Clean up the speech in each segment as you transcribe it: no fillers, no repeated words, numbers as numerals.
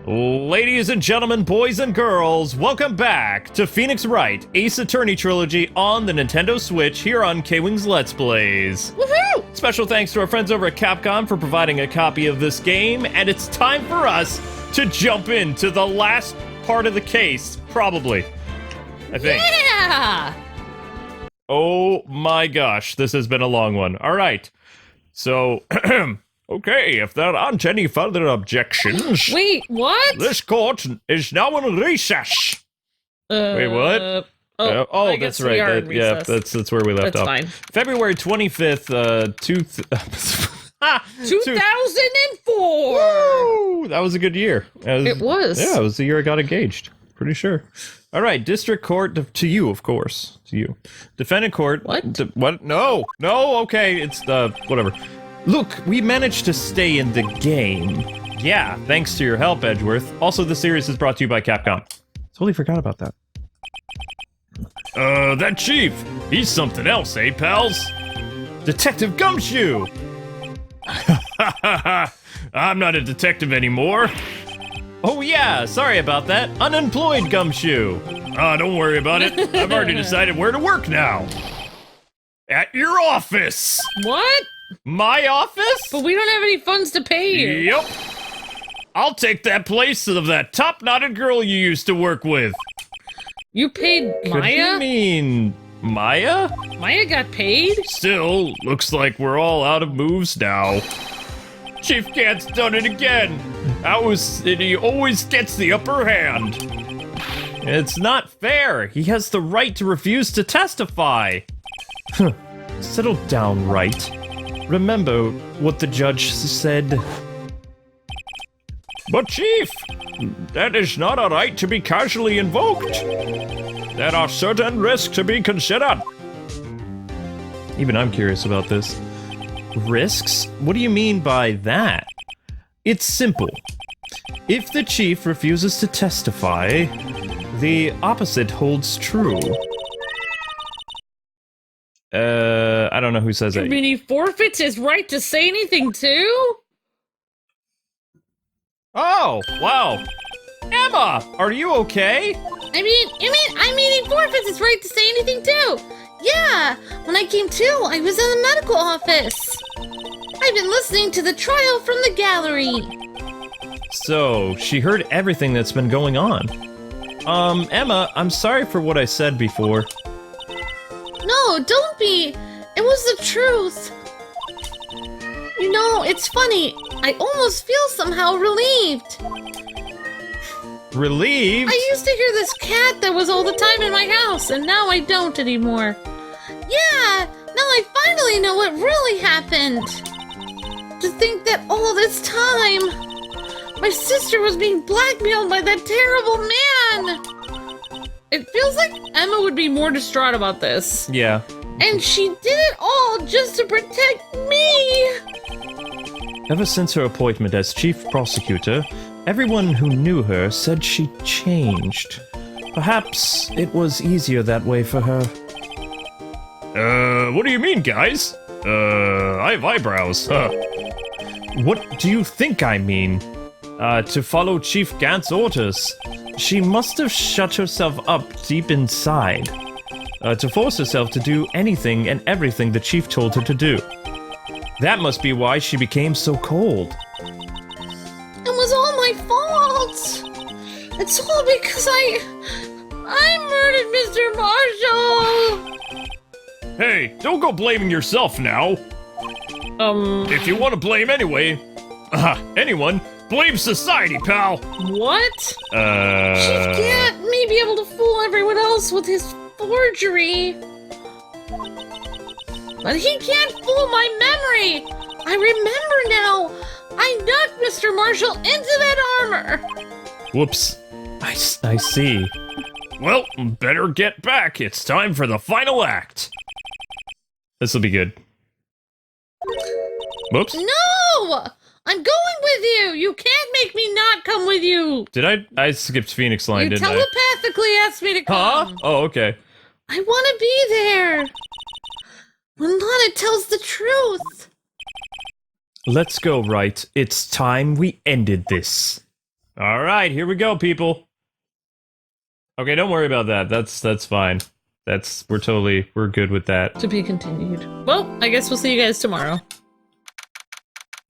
Ladies and gentlemen, boys and girls, welcome back to Phoenix Wright, Ace Attorney Trilogy on the Nintendo Switch here on KwingsLetsPlays. Woohoo! Special thanks to our friends over at Capcom for providing a copy of this game, and it's time for us to jump into the last part of the case, probably. I think. Yeah! Oh my gosh, this has been a long one. All right, so... Okay, if there aren't any further objections... Wait, what? This court is now in recess. Wait, what? I that's guess we are right. in Yeah, recess. that's where we left off. That's fine. February 25th, 2004! Woo! That was a good year. It was. Yeah, it was the year I got engaged. Pretty sure. All right, district court to you, of course. To you. Defendant court. What? What? No, okay, it's whatever. Look, we managed to stay in the game. Yeah, thanks to your help, Edgeworth. Also, the series is brought to you by Capcom. Totally forgot about that. That chief, he's something else, eh, pals? Detective Gumshoe! I'm not a detective anymore. Oh yeah, sorry about that. Unemployed Gumshoe. Don't worry about it. I've already decided where to work now. At your office! What? My office? But we don't have any funds to pay you. Yep. I'll take that place of that top-knotted girl you used to work with. You paid Could Maya? you mean Maya? Maya got paid? Still, looks like we're all out of moves now. Chief Gant's done it again. He always gets the upper hand. It's not fair. He has the right to refuse to testify. Settle down, Wright. Remember what the judge said. But Chief, that is not a right to be casually invoked. There are certain risks to be considered. Even I'm curious about this. Risks? What do you mean by that? It's simple. If the chief refuses to testify, the opposite holds true. I don't know who says that. You mean he forfeits his right to say anything too? Oh, wow. Emma, are you okay? I mean he forfeits his right to say anything too. Yeah, when I came to, I was in the medical office. I've been listening to the trial from the gallery. So, she heard everything that's been going on. Emma, I'm sorry for what I said before. No, don't be. It was the truth. You know, it's funny. I almost feel somehow relieved. Relieved? I used to hear this cat that was all the time in my house, and now I don't anymore. Yeah, now I finally know what really happened. To think that all this time, my sister was being blackmailed by that terrible man. It feels like Emma would be more distraught about this. Yeah. And she did it all just to protect me. Ever since her appointment as chief prosecutor, everyone who knew her said she changed. Perhaps it was easier that way for her. What do you mean, guys? I have eyebrows. What do you think I mean? To follow Chief Gant's orders. She must have shut herself up deep inside. To force herself to do anything and everything the chief told her to do. That must be why she became so cold. It was all my fault. It's all because I murdered Mr. Marshall. Hey, don't go blaming yourself now. If you want to blame anyone, blame society, pal. What? Chief Gant may be able to fool everyone else with his forgery. But he can't fool my memory! I remember now! I knocked Mr. Marshall into that armor! Whoops. I see. Well, better get back. It's time for the final act. This'll be good. Whoops. No! I'm going with you! You can't make me not come with you! Did I skipped Phoenix line, You didn't I? telepathically asked me to come. Huh? Oh, okay. I want to be there! When Lana tells the truth! Let's go, Wright. It's time we ended this. All right, here we go, people. Okay, don't worry about that. That's fine. We're good with that. To be continued. Well, I guess we'll see you guys tomorrow.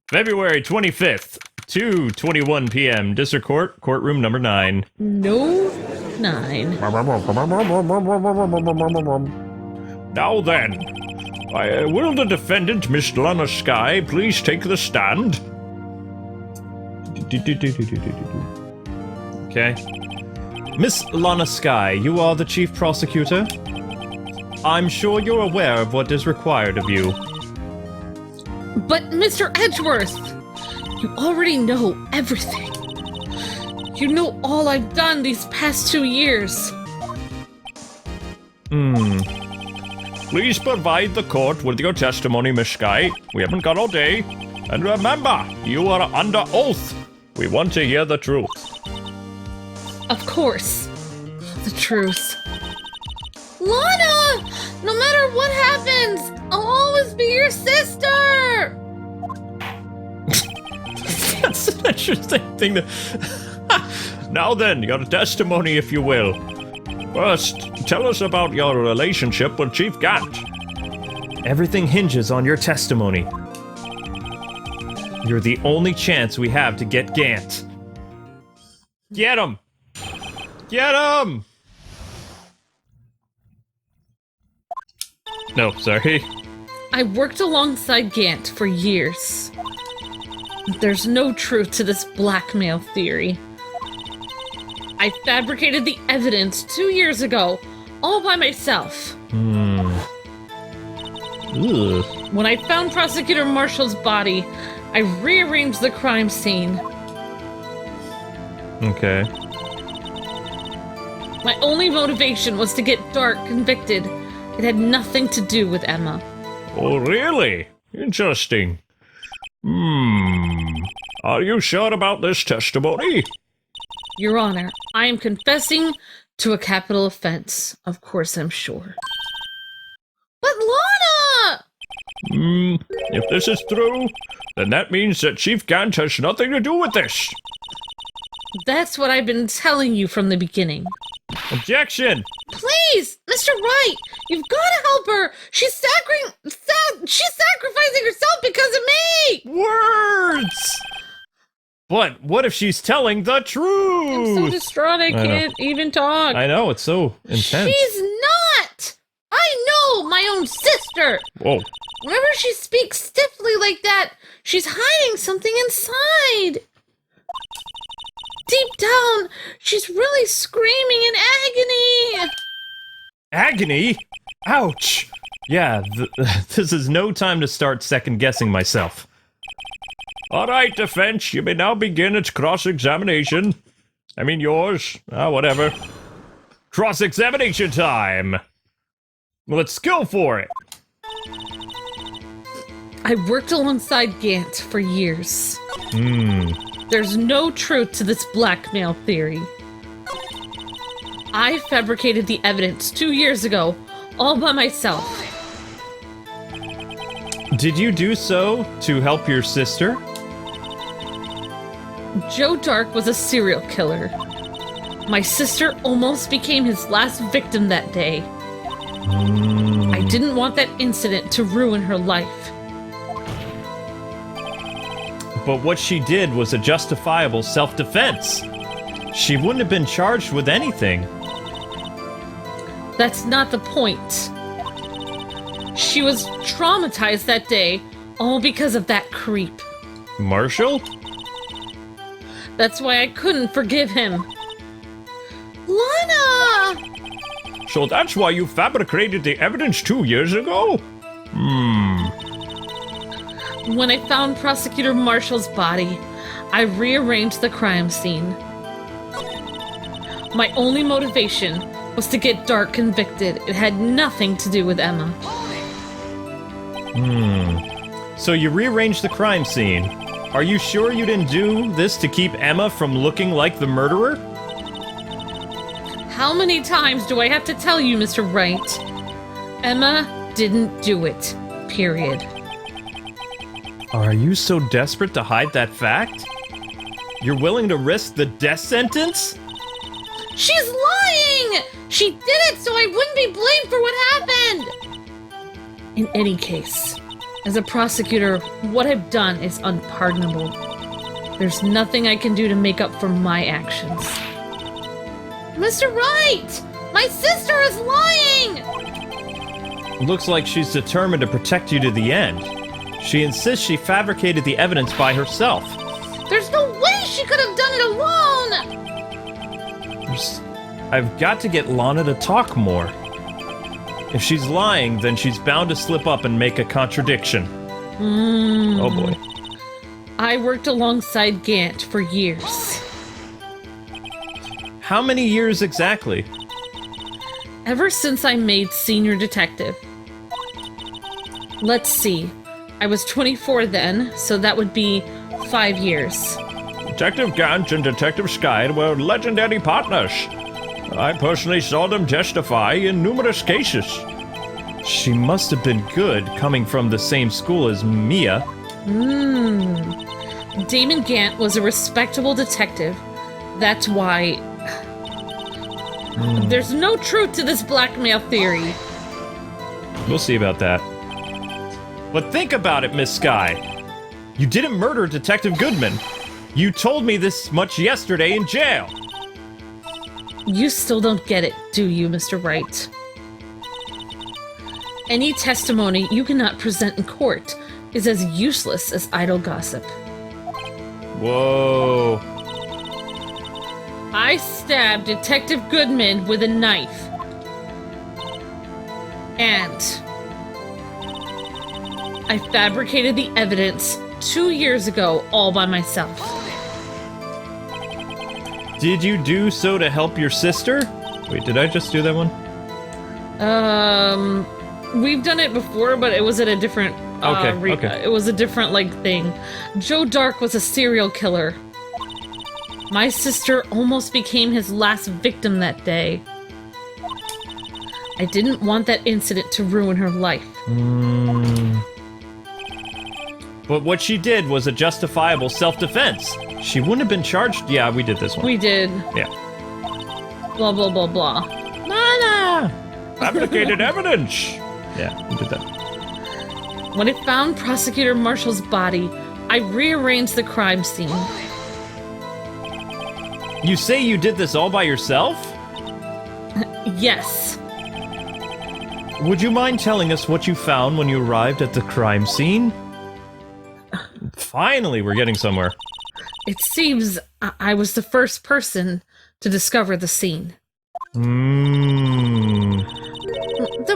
February 25th, 2:21 p.m. District Court, courtroom number 9. No 9. Now then, will the defendant, Miss Lana Skye, please take the stand? Okay. Miss Lana Skye, you are the chief prosecutor? I'm sure you're aware of what is required of you. But Mr. Edgeworth, you already know everything. You know all I've done these past 2 years. Please provide the court with your testimony, Miss Skye. We haven't got all day. And remember, you are under oath. We want to hear the truth. Of course. The truth. Lana! No matter what happens, I'll always be your sister! That's an interesting thing to... Now then, your testimony, if you will. First, tell us about your relationship with Chief Gant. Everything hinges on your testimony. You're the only chance we have to get Gant. Get him! Get him! No, sorry. I worked alongside Gant for years. There's no truth to this blackmail theory. I fabricated the evidence 2 years ago, all by myself. Ugh. When I found Prosecutor Marshall's body, I rearranged the crime scene. Okay. My only motivation was to get Dark convicted. It had nothing to do with Emma. Oh, really? Interesting. Are you sure about this testimony? Your Honor, I am confessing to a capital offense. Of course I'm sure. But Lana! If this is true, then that means that Chief Gant has nothing to do with this. That's what I've been telling you from the beginning. Objection! Please, Mr. Wright, you've got to help her. She's sacrificing herself because of me. Words! But what if she's telling the truth? I'm so distraught I can't even talk. I know, it's so intense. She's not. I know my own sister. Whoa. Whenever she speaks stiffly like that, she's hiding something inside. Deep down, she's really screaming in agony. Agony? Ouch! Yeah, this is no time to start second-guessing myself. All right, defense, you may now begin its cross-examination. I mean yours. Whatever. Cross-examination time! Let's go for it! I worked alongside Gant for years. There's no truth to this blackmail theory. I fabricated the evidence 2 years ago, all by myself. Did you do so to help your sister? Joe Dark was a serial killer. My sister almost became his last victim that day. I didn't want that incident to ruin her life. But what she did was a justifiable self-defense. She wouldn't have been charged with anything. That's not the point. She was traumatized that day, all because of that creep. Marshall? That's why I couldn't forgive him. Lana! So that's why you fabricated the evidence 2 years ago? When I found Prosecutor Marshall's body, I rearranged the crime scene. My only motivation was to get Dark convicted. It had nothing to do with Emma. So you rearranged the crime scene. Are you sure you didn't do this to keep Emma from looking like the murderer? How many times do I have to tell you, Mr. Wright? Emma didn't do it. Period. Are you so desperate to hide that fact? You're willing to risk the death sentence? She's lying! She did it so I wouldn't be blamed for what happened! In any case, as a prosecutor, what I've done is unpardonable. There's nothing I can do to make up for my actions. Mr. Wright! My sister is lying! Looks like she's determined to protect you to the end. She insists she fabricated the evidence by herself. There's no way she could have done it alone! I've got to get Lana to talk more. If she's lying, then she's bound to slip up and make a contradiction. Oh boy. I worked alongside Gant for years. How many years exactly? Ever since I made senior detective. Let's see. I was 24 then, so that would be 5 years. Detective Gant and Detective Skye were legendary partners. I personally saw them testify in numerous cases. She must have been good, coming from the same school as Mia. Damon Gant was a respectable detective. That's why... There's no truth to this blackmail theory. We'll see about that. But think about it, Miss Skye. You didn't murder Detective Goodman. You told me this much yesterday in jail. You still don't get it, do you, Mr. Wright? Any testimony you cannot present in court is as useless as idle gossip. Whoa. I stabbed Detective Goodman with a knife. And I fabricated the evidence 2 years ago all by myself. Did you do so to help your sister? Wait, did I just do that one? We've done it before, but it was at a different... Okay. It was a different, thing. Joe Dark was a serial killer. My sister almost became his last victim that day. I didn't want that incident to ruin her life. But what she did was a justifiable self-defense. She wouldn't have been charged. Yeah, we did this one. We did. Yeah. Blah, blah, blah, blah. Lana! Fabricated evidence! Yeah, we did that. When I found Prosecutor Marshall's body, I rearranged the crime scene. You say you did this all by yourself? Yes. Would you mind telling us what you found when you arrived at the crime scene? Finally, we're getting somewhere. It seems I was the first person to discover the scene. The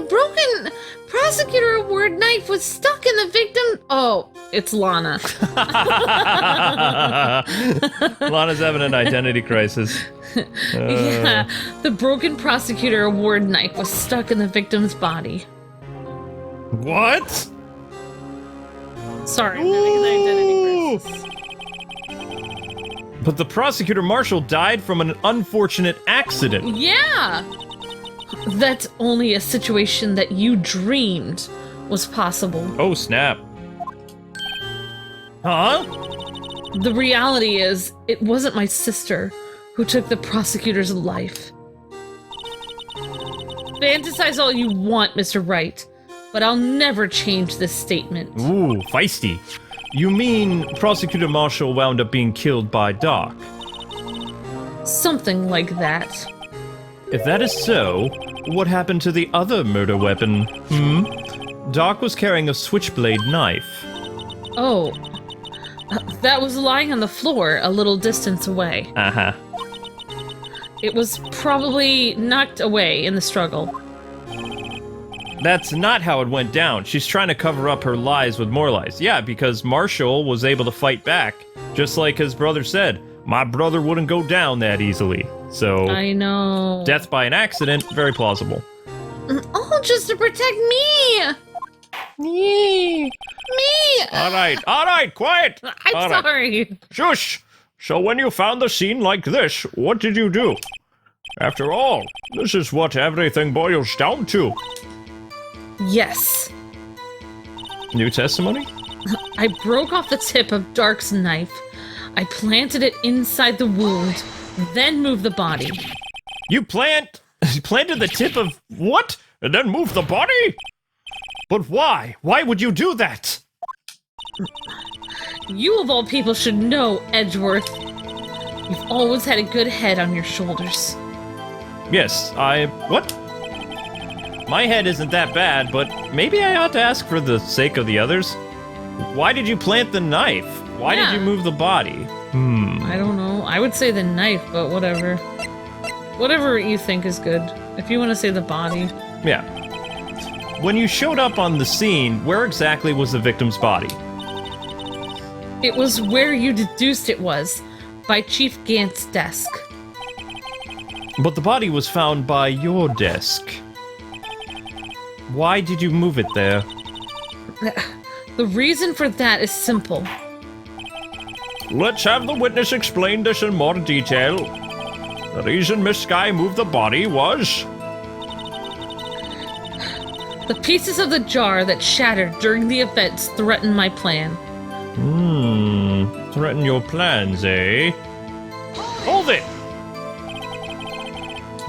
broken prosecutor award knife was stuck in the victim. Oh, it's Lana. Lana's having an identity crisis. Yeah, the broken prosecutor award knife was stuck in the victim's body. What? Sorry, I'm having an identity crisis. But the prosecutor Marshall died from an unfortunate accident. Yeah! That's only a situation that you dreamed was possible. Oh, snap. Huh? The reality is, it wasn't my sister who took the prosecutor's life. Fantasize all you want, Mr. Wright, but I'll never change this statement. Ooh, feisty. You mean Prosecutor Marshall wound up being killed by Doc? Something like that. If that is so, what happened to the other murder weapon? Doc was carrying a switchblade knife. Oh, that was lying on the floor a little distance away. Uh-huh. It was probably knocked away in the struggle. That's not how it went down. She's trying to cover up her lies with more lies. Yeah, because Marshall was able to fight back, just like his brother said. My brother wouldn't go down that easily. So, I know. Death by an accident, very plausible. All just to protect me. Me. All right, quiet. I'm All right. sorry. Shush. So when you found the scene like this, what did you do? After all, this is what everything boils down to. Yes. New testimony? I broke off the tip of Dark's knife. I planted it inside the wound, then moved the body. You planted the tip of what? And then moved the body? But why? Why would you do that? You of all people should know, Edgeworth. You've always had a good head on your shoulders. Yes, what? My head isn't that bad, but maybe I ought to ask for the sake of the others. Why did you plant the knife? Why did you move the body? I don't know. I would say the knife, but whatever. Whatever you think is good. If you want to say the body. Yeah. When you showed up on the scene, where exactly was the victim's body? It was where you deduced it was, by Chief Gant's desk. But the body was found by your desk. Why did you move it there? The reason for that is simple. Let's have the witness explain this in more detail. The reason Miss Skye moved the body was... The pieces of the jar that shattered during the events threatened my plan. Threaten your plans, eh? Hold it!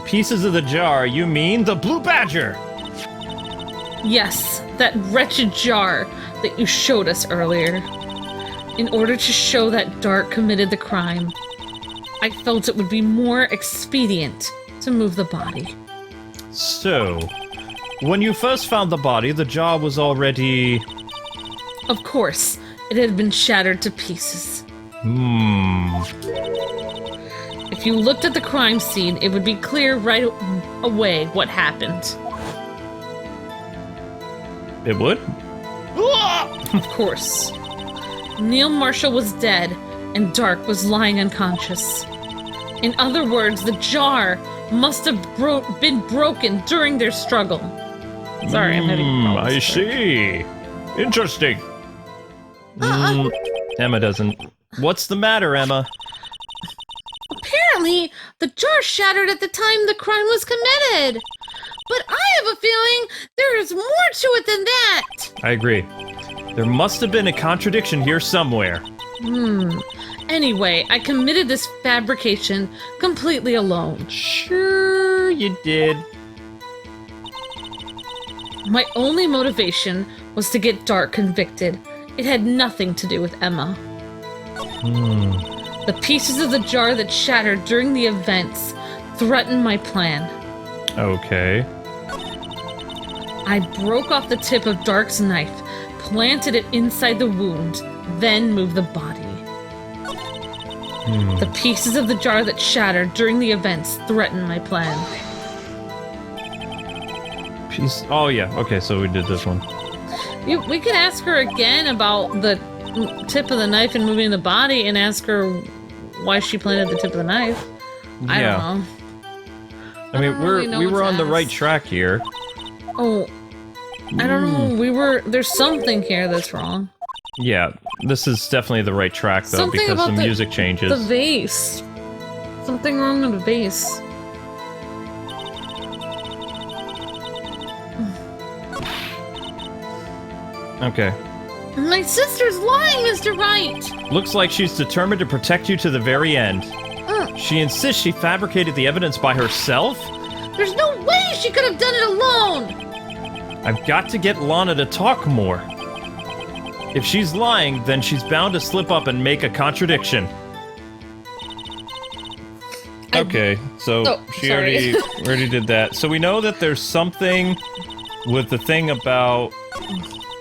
Pieces of the jar, you mean the Blue Badger? Yes, that wretched jar that you showed us earlier. In order to show that Dark committed the crime, I felt it would be more expedient to move the body. So, when you first found the body, the jar was already... Of course, it had been shattered to pieces. If you looked at the crime scene, it would be clear right away what happened. It would? Of course. Neil Marshall was dead, and Dark was lying unconscious. In other words, the jar must have been broken during their struggle. Sorry, I'm having problems. I see. Interesting. Emma doesn't. What's the matter, Emma? Apparently, the jar shattered at the time the crime was committed. But I have a feeling there is more to it than that. I agree. There must have been a contradiction here somewhere. Anyway, I committed this fabrication completely alone. Sure you did. My only motivation was to get Dark convicted. It had nothing to do with Emma. The pieces of the jar that shattered during the events threatened my plan. Okay. I broke off the tip of Dark's knife, planted it inside the wound, then moved the body. The pieces of the jar that shattered during the events threatened my plan. Oh yeah, okay, so we did this one. We could ask her again about the tip of the knife and moving the body and ask her why she planted the tip of the knife. I don't know. I mean, we were on the right track here. Oh, I don't know. There's something here that's wrong. Yeah, this is definitely the right track though, Something because about the music changes. The vase. Something wrong with the vase. Okay. My sister's lying, Mr. Wright. Looks like she's determined to protect you to the very end. She insists she fabricated the evidence by herself? There's no way she could have done it alone. I've got to get Lana to talk more. If she's lying, then she's bound to slip up and make a contradiction. Okay, so she already did that. So we know that there's something with the thing about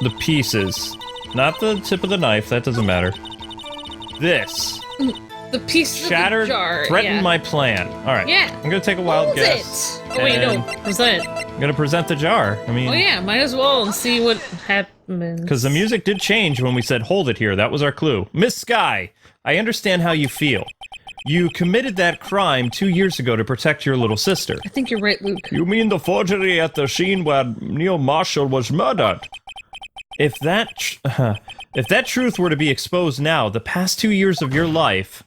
the pieces. Not the tip of the knife, that doesn't matter. This. The piece shattered, of the jar. threatened my plan. Alright. Yeah. I'm gonna take a wild guess. Oh wait, no. Present it. I'm gonna present the jar. I mean... Oh yeah, might as well and see what happens. Because the music did change when we said, hold it here. That was our clue. Miss Skye, I understand how you feel. You committed that crime 2 years ago to protect your little sister. I think you're right, Luke. You mean the forgery at the scene where Neil Marshall was murdered? If that truth were to be exposed now, the past 2 years of your life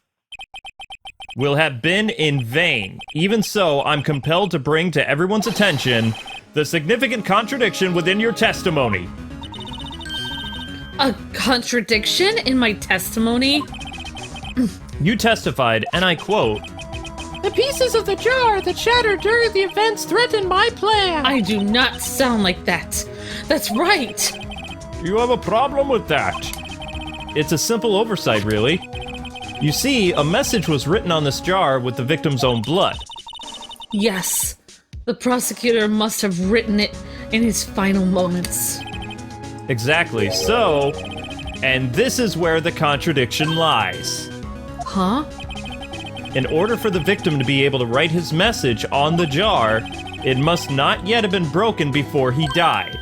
will have been in vain. Even so, I'm compelled to bring to everyone's attention the significant contradiction within your testimony. A contradiction in my testimony? You testified, and I quote, "The pieces of the jar that shattered during the events threatened my plan." I do not sound like that. That's right. "You have a problem with that." It's a simple oversight, really. You see, a message was written on this jar with the victim's own blood. Yes, the prosecutor must have written it in his final moments. Exactly, so... And this is where the contradiction lies. Huh? In order for the victim to be able to write his message on the jar, it must not yet have been broken before he died.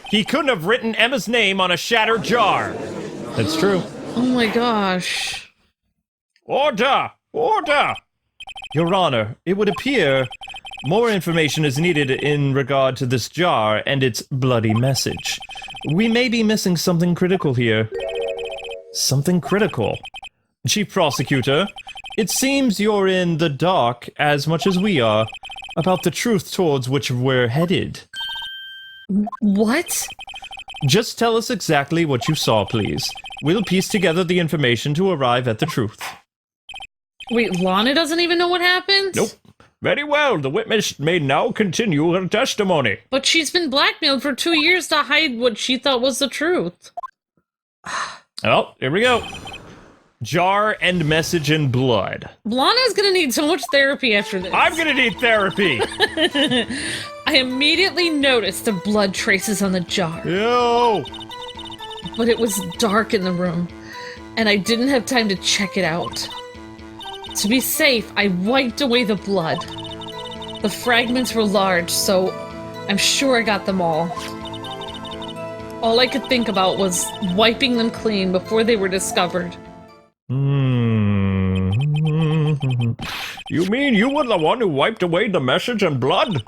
He couldn't have written Emma's name on a shattered jar. That's true. Oh my gosh. Order! Order! Your Honor, it would appear more information is needed in regard to this jar and its bloody message. We may be missing something critical here. Something critical? Chief Prosecutor, it seems you're in the dark as much as we are about the truth towards which we're headed. What? Just tell us exactly what you saw, please. We'll piece together the information to arrive at the truth. Wait, Lana doesn't even know what happened? Nope. Very well, the witness may now continue her testimony. But she's been blackmailed for 2 years to hide what she thought was the truth. Oh, here we go. Jar and message in blood. Lana's gonna need so much therapy after this. I'm gonna need therapy! I immediately noticed the blood traces on the jar. Yo! But it was dark in the room, and I didn't have time to check it out. To be safe, I wiped away the blood. The fragments were large, so I'm sure I got them all. All I could think about was wiping them clean before they were discovered. You mean you were the one who wiped away the message in blood?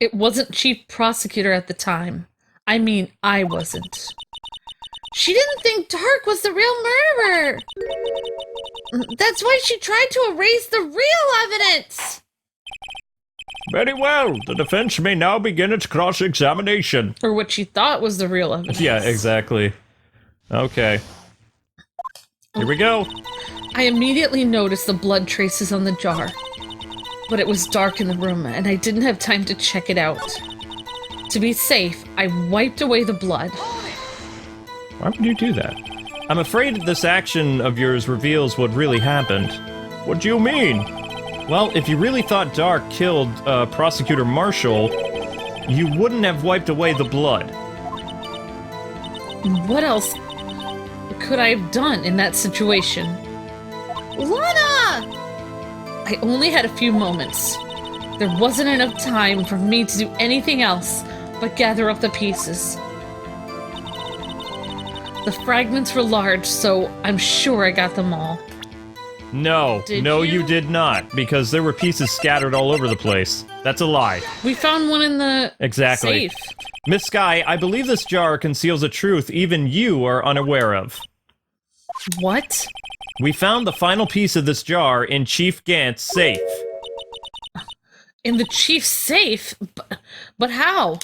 It wasn't Chief Prosecutor at the time. I mean, I wasn't. She didn't think Dark was the real murderer. That's why she tried to erase the real evidence. Very well. The defense may now begin its cross-examination. Or what she thought was the real evidence. Yeah, exactly. Okay. Here we go. I immediately noticed the blood traces on the jar. But it was dark in the room, and I didn't have time to check it out. To be safe, I wiped away the blood. Why would you do that? I'm afraid this action of yours reveals what really happened. What do you mean? Well, if you really thought Dark killed Prosecutor Marshall, you wouldn't have wiped away the blood. What else could I have done in that situation? Lana! I only had a few moments. There wasn't enough time for me to do anything else but gather up the pieces. The fragments were large, so I'm sure I got them all. No, Did no, you? you did not, because there were pieces scattered all over the place. That's a lie. We found one in the Exactly. safe. Miss Skye, I believe this jar conceals a truth even you are unaware of. What? We found the final piece of this jar in Chief Gant's safe. In the chief's safe? But how?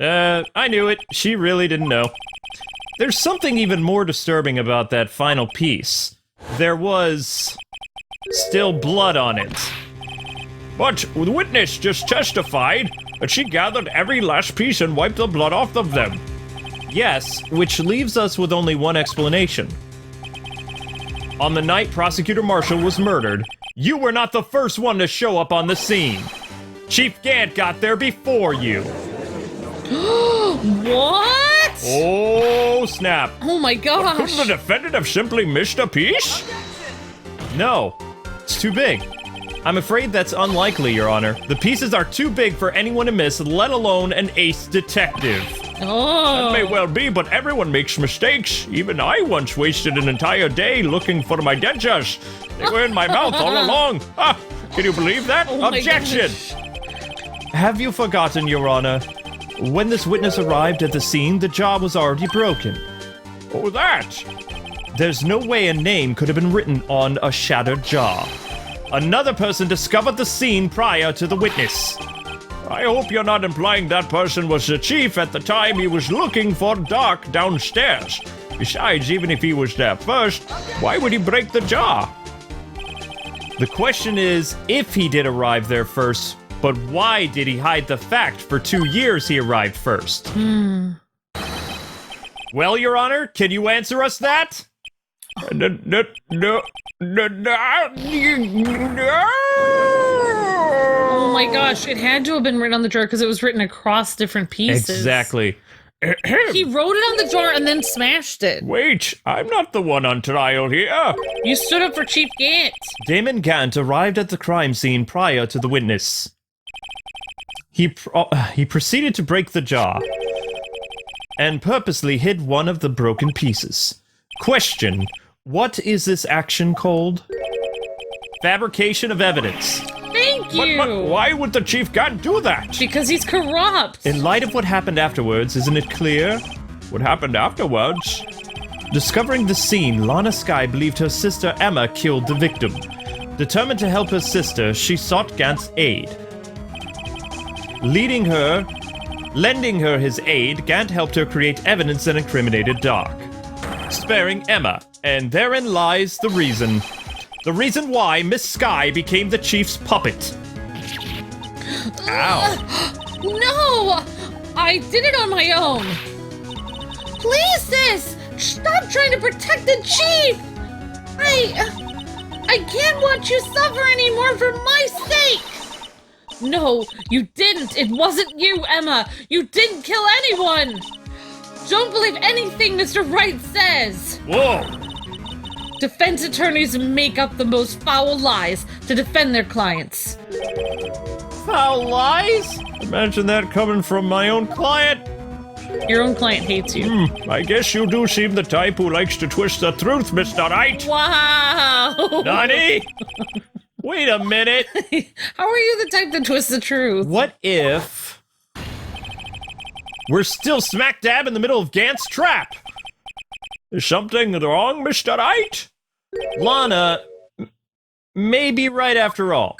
I knew it. She really didn't know. There's something even more disturbing about that final piece. There was still blood on it. But the witness just testified that she gathered every last piece and wiped the blood off of them. Yes, which leaves us with only one explanation. On the night Prosecutor Marshall was murdered, you were not the first one to show up on the scene. Chief Gant got there before you. What? Oh, snap. Oh my gosh. Couldn't the defendant have simply missed a piece? No, it's too big. I'm afraid that's unlikely, Your Honor. The pieces are too big for anyone to miss, let alone an ace detective. Oh. That may well be, but everyone makes mistakes. Even I once wasted an entire day looking for my dentures. They were in my mouth all along. Ah, can you believe that? Oh my Objection! gosh. Have you forgotten, Your Honor? When this witness arrived at the scene, the jar was already broken. Oh, that! There's no way a name could have been written on a shattered jar. Another person discovered the scene prior to the witness. I hope you're not implying that person was the chief at the time he was looking for Doc downstairs. Besides, even if he was there first, why would he break the jar? The question is if he did arrive there first, but why did he hide the fact for 2 years he arrived first? Well, Your Honor, can you answer us that? Oh my gosh, it had to have been written on the jar because it was written across different pieces. Exactly. He wrote it on the jar and then smashed it. Wait, I'm not the one on trial here. You stood up for Chief Gant. Damon Gant arrived at the crime scene prior to the witness. He proceeded to break the jar and purposely hid one of the broken pieces. Question, what is this action called? Fabrication of evidence. Thank you. But why would the Chief Gant do that? Because he's corrupt. In light of what happened afterwards, isn't it clear? What happened afterwards? Discovering the scene, Lana Skye believed her sister Emma killed the victim. Determined to help her sister, she sought Gant's aid. Lending her his aid, Gant helped her create evidence that incriminated Doc, sparing Emma, and therein lies the reason. The reason why Miss Skye became the Chief's puppet. Ow. No! I did it on my own. Please, sis! Stop trying to protect the chief! I can't watch you suffer anymore for my sake! No, you didn't. It wasn't you, Emma. You didn't kill anyone. Don't believe anything Mr. Wright says. Whoa. Defense attorneys make up the most foul lies to defend their clients. Foul lies? Imagine that coming from my own client. Your own client hates you. I guess you do seem the type who likes to twist the truth, Mr. Wright. Wow. Nani? Wait a minute. How are you the type to twist the truth? What if we're still smack dab in the middle of Gant's trap? Is something wrong, Mr. Wright? Lana may be right after all.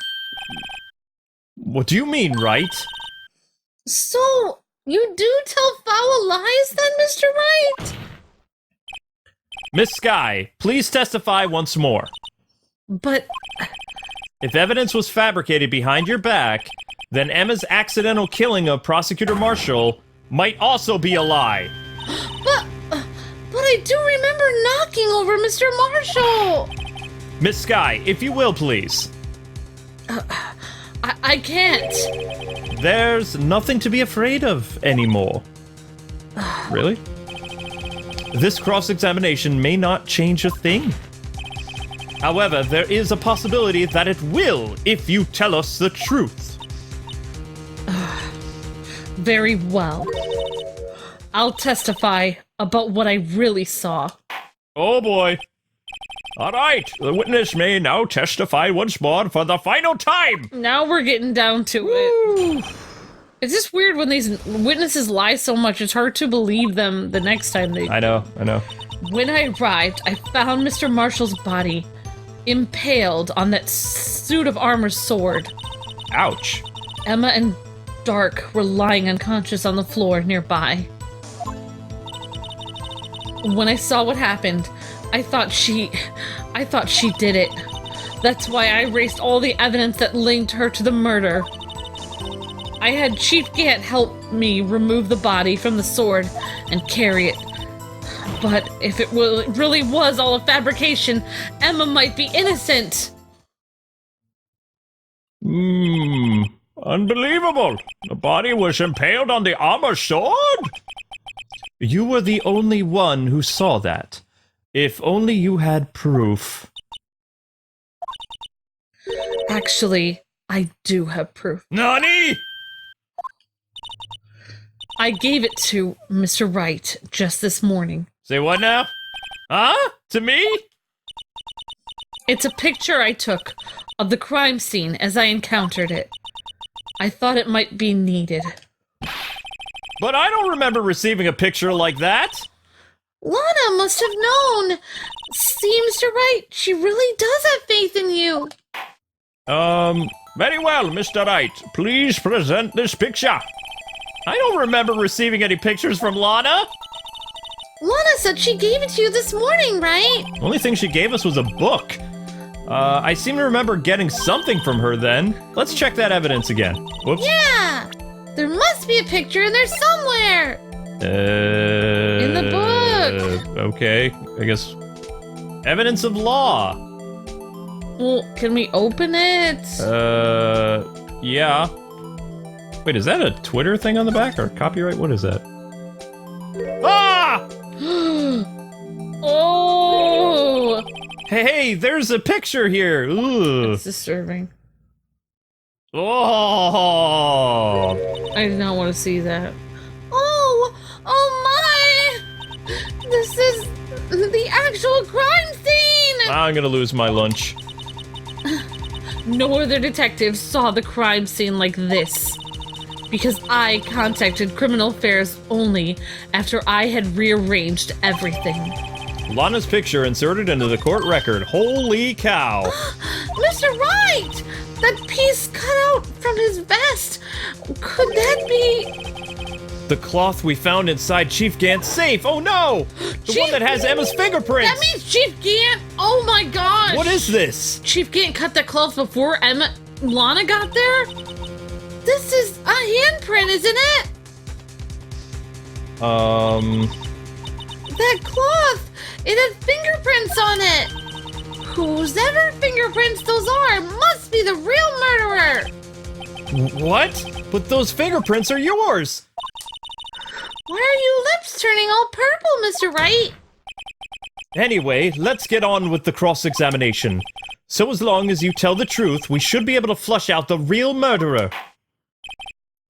What do you mean, right? So, you do tell foul lies then, Mr. Wright? Miss Skye, please testify once more. But If evidence was fabricated behind your back, then Emma's accidental killing of Prosecutor Marshall might also be a lie. But I do remember knocking over Mr. Marshall! Miss Skye, if you will, please. I can't. There's nothing to be afraid of anymore. Really? This cross-examination may not change a thing. However, there is a possibility that it will if you tell us the truth. Very well. I'll testify about what I really saw. Oh boy. All right, the witness may now testify once more for the final time. Now we're getting down to it. It's just weird when these witnesses lie so much, it's hard to believe them the next time they... I know. When I arrived, I found Mr. Marshall's body impaled on that suit of armor sword. Ouch. Emma and Dark were lying unconscious on the floor nearby. When I saw what happened, I thought she did it. That's why I erased all the evidence that linked her to the murder. I had Chief Gant help me remove the body from the sword and carry it. But if it really was all a fabrication, Emma might be innocent. Unbelievable. The body was impaled on the armor sword? You were the only one who saw that. If only you had proof. Actually, I do have proof. Nani? I gave it to Mr. Wright just this morning. Say what now? Huh? To me? It's a picture I took of the crime scene as I encountered it. I thought it might be needed. But I don't remember receiving a picture like that. Lana must have known. See, Mr. Wright, she really does have faith in you. Very well, Mr. Wright. Please present this picture. I don't remember receiving any pictures from Lana. Lana said she gave it to you this morning, right? The only thing she gave us was a book. I seem to remember getting something from her then. Let's check that evidence again. Whoops. Yeah! There must be a picture in there somewhere! In the book! Okay, I guess. Evidence of law. Well, can we open it? Yeah. Wait, is that a Twitter thing on the back or copyright? What is that? Ah! Oh! Hey, there's a picture here. Ooh. It's disturbing. Oh. I did not want to see that. Oh my! This is the actual crime scene! I'm gonna lose my lunch. No other detectives saw the crime scene like this. Because I contacted Criminal Affairs only after I had rearranged everything. Lana's picture inserted into the court record. Holy cow. Mr. Wright! That piece cut out from his vest! Could that be... The cloth we found inside Chief Gant's safe. Oh no! The one that has Emma's fingerprints. That means Chief Gant! Oh my gosh! What is this? Chief Gant cut the cloth before Lana got there? This is a handprint, isn't it? That cloth! It had fingerprints on it! Whosever fingerprints those are must be the real murderer! What? But those fingerprints are yours! Why are your lips turning all purple, Mr. Wright? Anyway, let's get on with the cross-examination. So as long as you tell the truth, we should be able to flush out the real murderer.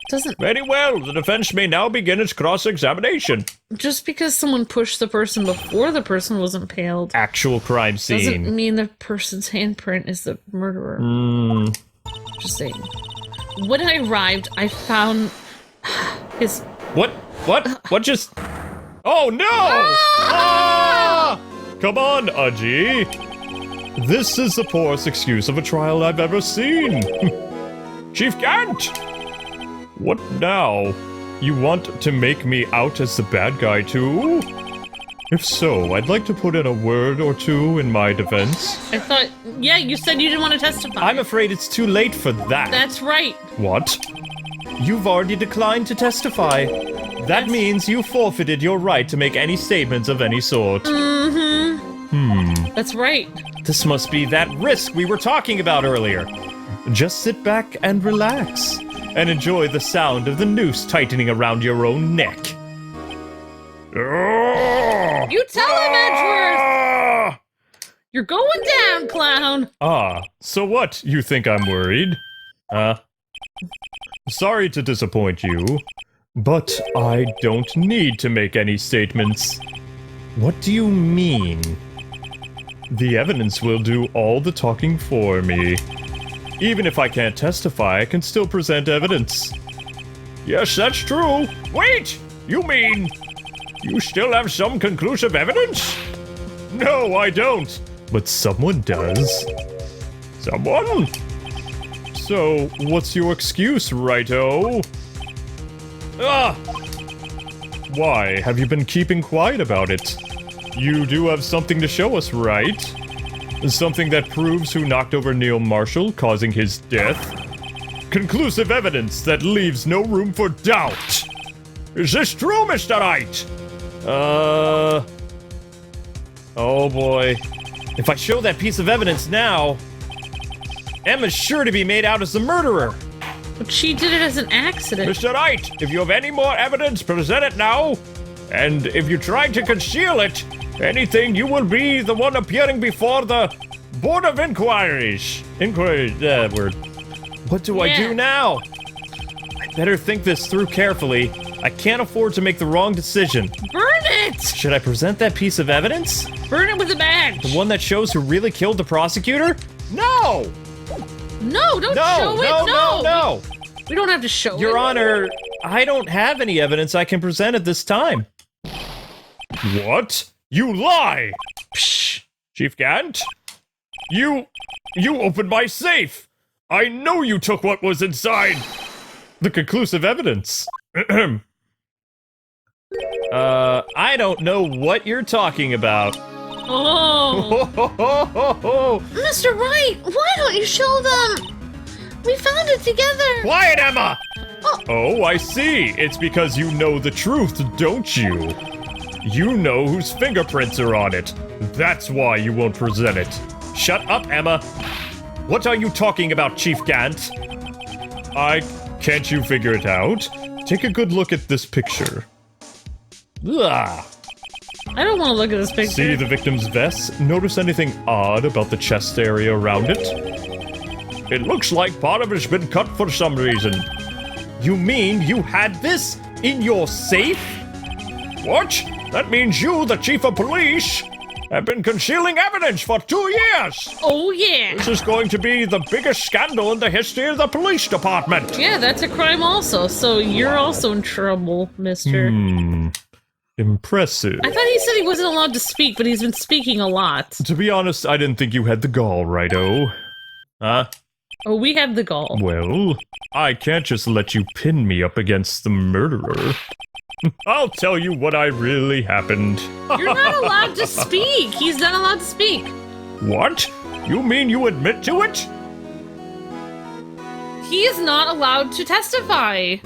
Doesn't... Very well, the defense may now begin its cross-examination. Just because someone pushed the person before the person was impaled Actual crime scene. doesn't mean the person's handprint is the murderer. Just saying. When I arrived, I found his... What? What just... Oh no! Ah! Come on, Aji. This is the poorest excuse of a trial I've ever seen. Chief Gant! What now? You want to make me out as the bad guy too? If so, I'd like to put in a word or two in my defense. I thought... Yeah, you said you didn't want to testify. I'm afraid it's too late for that. That's right. What? You've already declined to testify. That means you forfeited your right to make any statements of any sort. That's right. This must be that risk we were talking about earlier. Just sit back and relax, and enjoy the sound of the noose tightening around your own neck. You tell him, Edgeworth! You're going down, clown! Ah, so what? You think I'm worried? Sorry to disappoint you, but I don't need to make any statements. What do you mean? The evidence will do all the talking for me. Even if I can't testify, I can still present evidence. Yes, that's true. Wait! You mean you still have some conclusive evidence? No, I don't. But someone does. Someone? So, what's your excuse, righto? Ah! Why, have you been keeping quiet about it? You do have something to show us, right? Something that proves who knocked over Neil Marshall, causing his death? Conclusive evidence that leaves no room for doubt! Is this true, Mr. Wright? Oh boy. If I show that piece of evidence now, Emma's sure to be made out as the murderer. But she did it as an accident. Mr. Wright, if you have any more evidence, present it now. And if you try to conceal it, anything, you will be the one appearing before the Board of Inquiries. Word. What do I do now? I better think this through carefully. I can't afford to make the wrong decision. Burn it! Should I present that piece of evidence? Burn it with a badge! The one that shows who really killed the prosecutor? No! No, don't show it! No! We don't have to show it. Your Honor, I don't have any evidence I can present at this time. What? You lie! Psh! Chief Gant? You opened my safe! I know you took what was inside! The conclusive evidence. I don't know what you're talking about. Oh. Mr. Wright, why don't you show them? We found it together. Quiet, Emma! Oh, I see. It's because you know the truth, don't you? You know whose fingerprints are on it. That's why you won't present it. Shut up, Emma. What are you talking about, Chief Gant? Can't you figure it out? Take a good look at this picture. Ugh. I don't want to look at this picture. See the victim's vest? Notice anything odd about the chest area around it? It looks like part of it's been cut for some reason. You mean you had this in your safe? What? That means you, the chief of police, have been concealing evidence for 2 years! Oh, yeah. This is going to be the biggest scandal in the history of the police department! Yeah, that's a crime also, so you're also in trouble, mister. Impressive. I thought he said he wasn't allowed to speak, but he's been speaking a lot. To be honest, I didn't think you had the gall, righto. Huh? Oh, we have the gall. Well, I can't just let you pin me up against the murderer. I'll tell you what really happened. You're not allowed to speak. He's not allowed to speak. What? You mean you admit to it? He is not allowed to testify.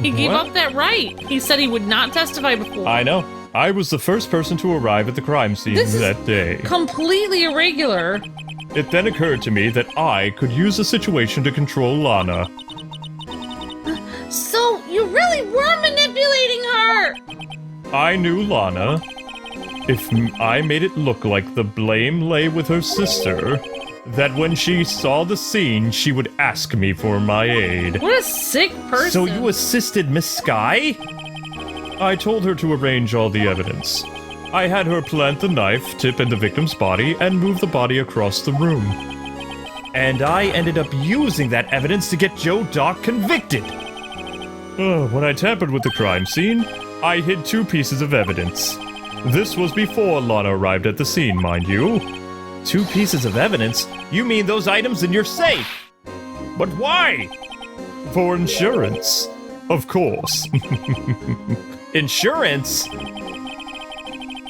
He gave up that right. He said he would not testify before. I know. I was the first person to arrive at the crime scene that day. Completely irregular. It then occurred to me that I could use the situation to control Lana. So, you really were manipulating her! I knew Lana. If I made it look like the blame lay with her sister, that when she saw the scene, she would ask me for my aid. What a sick person. So you assisted Miss Skye? I told her to arrange all the evidence. I had her plant the knife tip in the victim's body and move the body across the room. And I ended up using that evidence to get Joe Dock convicted. When I tampered with the crime scene, I hid 2 pieces of evidence. This was before Lana arrived at the scene, mind you. 2 pieces of evidence? You mean those items in your safe? But why? For insurance. Of course. Insurance?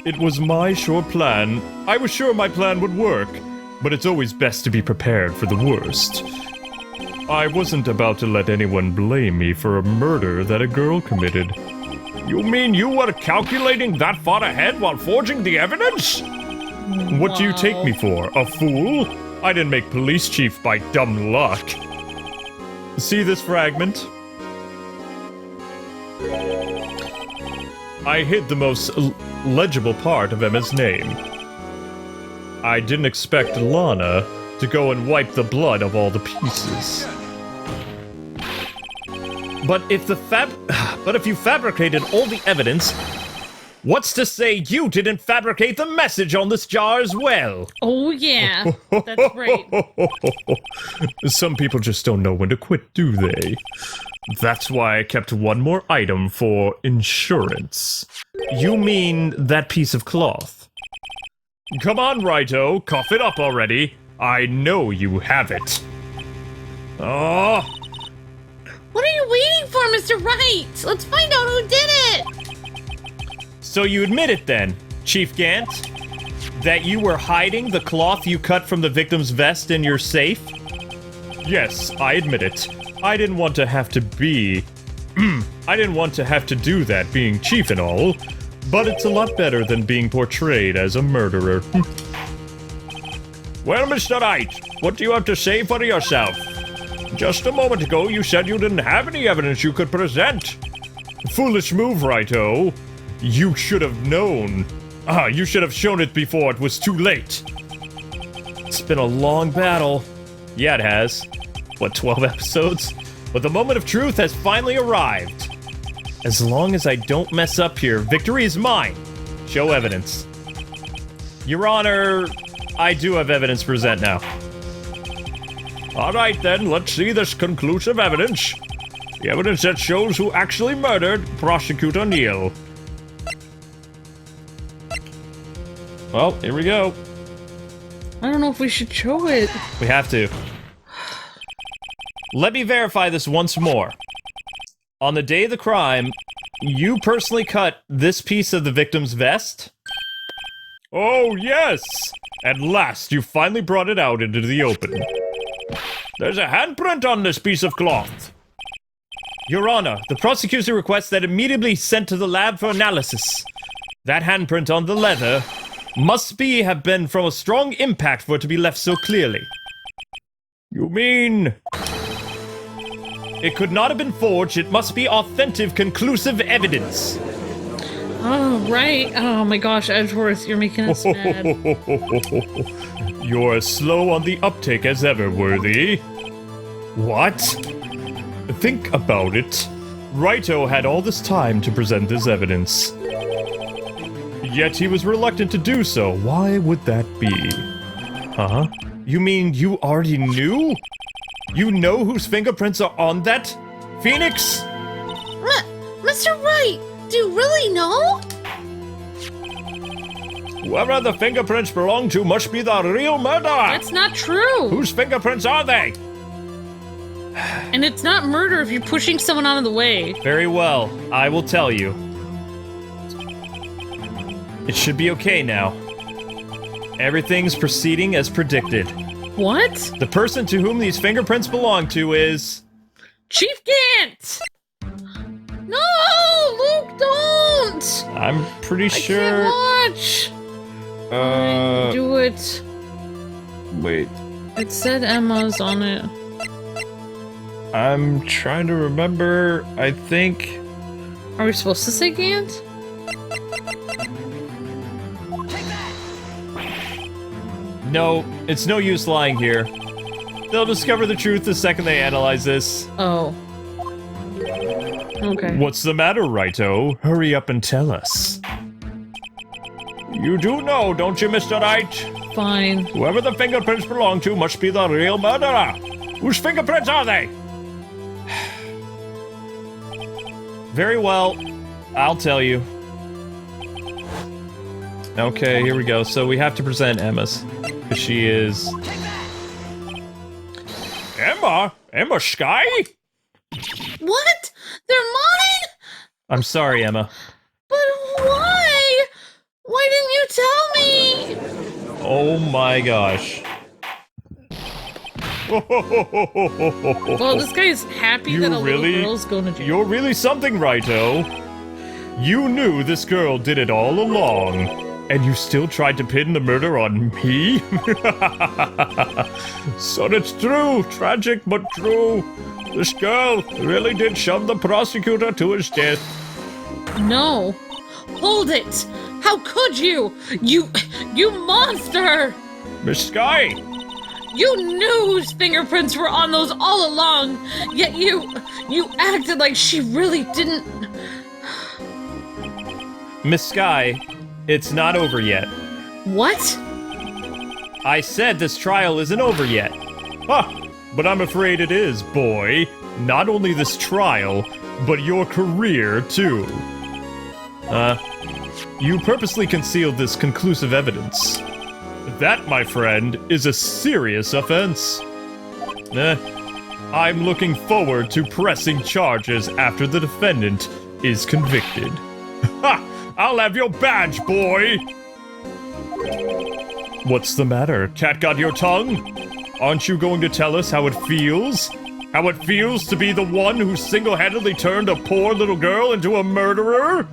It was my sure plan. I was sure my plan would work, but it's always best to be prepared for the worst. I wasn't about to let anyone blame me for a murder that a girl committed. You mean you were calculating that far ahead while forging the evidence? What do you take me for, a fool? I didn't make police chief by dumb luck. See this fragment? I hid the most legible part of Emma's name. I didn't expect Lana to go and wipe the blood of all the pieces. But if you fabricated all the evidence, what's to say you didn't fabricate the message on this jar as well? Oh, yeah. That's right. Some people just don't know when to quit, do they? That's why I kept one more item for insurance. You mean that piece of cloth? Come on, Righto, cough it up already. I know you have it. Oh. What are you waiting for, Mr. Wright? Let's find out who did it! So you admit it then, Chief Gant? That you were hiding the cloth you cut from the victim's vest in your safe? Yes, I admit it. I didn't want to have to do that being chief and all, but it's a lot better than being portrayed as a murderer. Well, Mr. Wright, what do you have to say for yourself? Just a moment ago, you said you didn't have any evidence you could present. Foolish move, Righto. You should have known. You should have shown it before it was too late. It's been a long battle. Yeah, it has. What, 12 episodes? But the moment of truth has finally arrived. As long as I don't mess up here, victory is mine. Show evidence. Your Honor, I do have evidence to present now. All right, then, let's see this conclusive evidence. The evidence that shows who actually murdered Prosecutor Neal. Well, here we go. I don't know if we should show it. We have to. Let me verify this once more. On the day of the crime, you personally cut this piece of the victim's vest? Oh, yes! At last, you finally brought it out into the open. There's a handprint on this piece of cloth. Your Honor, the prosecution requests that immediately sent to the lab for analysis. That handprint on the leather must have been from a strong impact for it to be left so clearly. You mean... It could not have been forged, it must be authentic, conclusive evidence. Oh, right. Oh my gosh, Edgeworth, you're making us mad. You're as slow on the uptake as ever, Worthy. What? Think about it. Righto had all this time to present this evidence. Yet he was reluctant to do so. Why would that be? Huh? You mean you already knew? You know whose fingerprints are on that? Phoenix? Mr. Wright, do you really know? Whoever the fingerprints belong to must be the real murderer! That's not true! Whose fingerprints are they? And it's not murder if you're pushing someone out of the way. Very well, I will tell you. It should be okay now. Everything's proceeding as predicted. What? The person to whom these fingerprints belong to is... Chief Gant! No, Luke, don't! I'm pretty I sure... can't watch. Do it. Wait. It said Emma's on it. I'm trying to remember, I think... Are we supposed to say Gant? No, it's no use lying here. They'll discover the truth the second they analyze this. Oh. Okay. What's the matter, Righto? Hurry up and tell us. You do know, don't you, Mr. Wright? Fine. Whoever the fingerprints belong to must be the real murderer. Whose fingerprints are they? Very well, I'll tell you. Okay, here we go. So we have to present Emma's. Because she is... Emma? Emma Skye? What? They're mine? I'm sorry, Emma. But why? Why didn't you tell me? Oh my gosh. Well, this guy is happy that a little girl's going to jail. You're really something, Righto. You knew this girl did it all along, and you still tried to pin the murder on me? So it's true, tragic but true. This girl really did shove the prosecutor to his death. No. Hold it! How could you? You monster! Miss Skye! You knew whose fingerprints were on those all along, yet you acted like she really didn't... Miss Skye, it's not over yet. What? I said this trial isn't over yet. Huh, but I'm afraid it is, boy. Not only this trial, but your career, too. You purposely concealed this conclusive evidence. That, my friend, is a serious offense. I'm looking forward to pressing charges after the defendant is convicted. Ha! I'll have your badge, boy! What's the matter? Cat got your tongue? Aren't you going to tell us how it feels? How it feels to be the one who single-handedly turned a poor little girl into a murderer?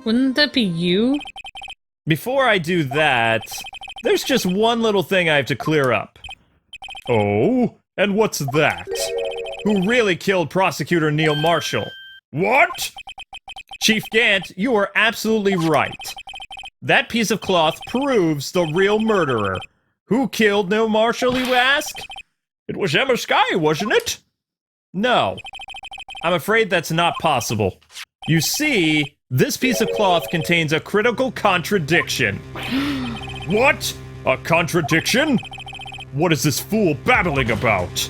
Wouldn't that be you? Before I do that, there's just one little thing I have to clear up. Oh? And what's that? Who really killed Prosecutor Neil Marshall? What? Chief Gant, you are absolutely right. That piece of cloth proves the real murderer. Who killed Neil Marshall, you ask? It was Emma Skye, wasn't it? No. I'm afraid that's not possible. You see, this piece of cloth contains a critical contradiction. What? A contradiction? What is this fool babbling about?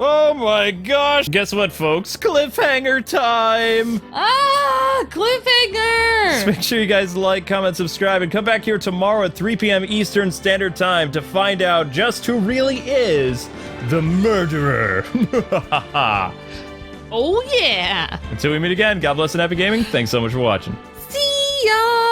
Oh my gosh. Guess what, folks? Cliffhanger time. Ah, cliffhanger! Just make sure you guys like, comment, subscribe, and come back here tomorrow at 3 p.m. Eastern Standard Time to find out just who really is the murderer. Oh, yeah. Until we meet again, God bless and happy gaming. Thanks so much for watching. See ya!